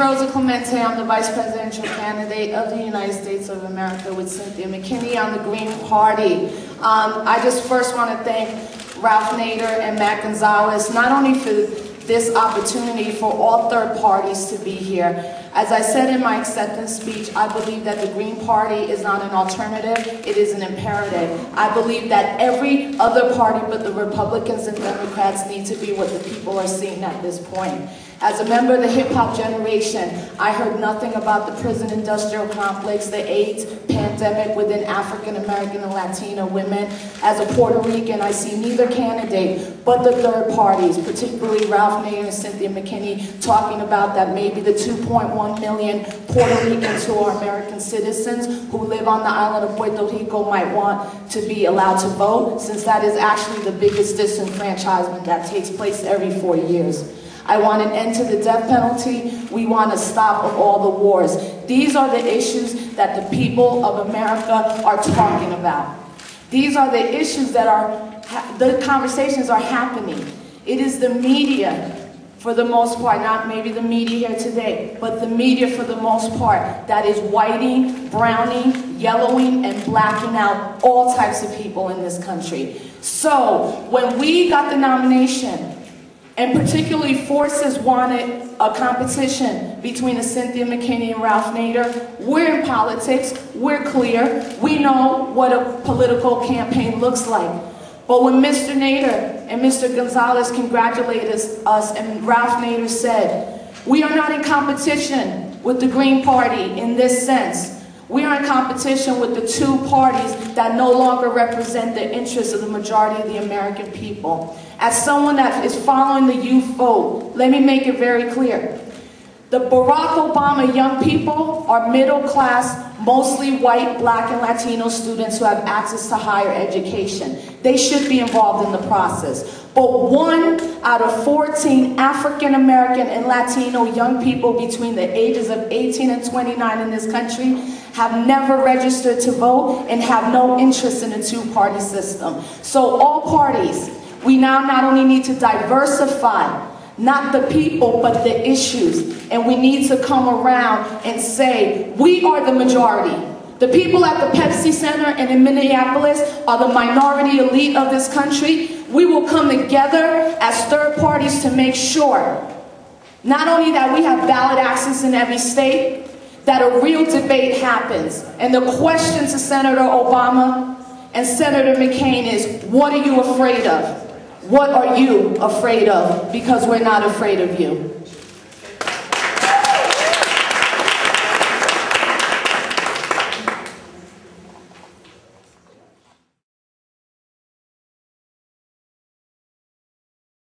Rosa Clemente. I'm the Vice Presidential Candidate of the United States of America with Cynthia McKinney on the Green Party. I just first want to thank Ralph Nader and Matt Gonzalez, not only for this opportunity for all third parties to be here. As I said in my acceptance speech, I believe that the Green Party is not an alternative, it is an imperative. I believe that every other party but the Republicans and Democrats need to be what the people are seeing at this point. As a member of the hip-hop generation, I heard nothing about the prison industrial complex, the AIDS pandemic within African American and Latino women. As a Puerto Rican, I see neither candidate but the third parties, particularly Ralph Nader and Cynthia McKinney, talking about that maybe the 2.1 million Puerto Ricans who are American citizens who live on the island of Puerto Rico might want to be allowed to vote, since that is actually the biggest disenfranchisement that takes place every 4 years. I want an end to the death penalty. We want a stop of all the wars. These are the issues that the people of America are talking about. These are the issues that the conversations are happening. It is the media, for the most part, not maybe the media here today, but the media for the most part, that is whiting, browning, yellowing, and blacking out all types of people in this country. So when we got the nomination, and particularly forces wanted a competition between a Cynthia McKinney and Ralph Nader. We're in politics, we're clear, we know what a political campaign looks like. But when Mr. Nader and Mr. Gonzalez congratulated us and Ralph Nader said, we are not in competition with the Green Party in this sense. We are in competition with the two parties that no longer represent the interests of the majority of the American people. As someone that is following the youth vote, let me make it very clear. The Barack Obama young people are middle class, mostly white, black, and Latino students who have access to higher education. They should be involved in the process. But 1 out of 14 African American and Latino young people between the ages of 18 and 29 in this country have never registered to vote and have no interest in a two-party system. So all parties, we now not only need to diversify, not the people, but the issues. And we need to come around and say, we are the majority. The people at the Pepsi Center and in Minneapolis are the minority elite of this country. We will come together as third parties to make sure not only that we have ballot access in every state, that a real debate happens. And the question to Senator Obama and Senator McCain is, what are you afraid of? What are you afraid of? Because we're not afraid of you.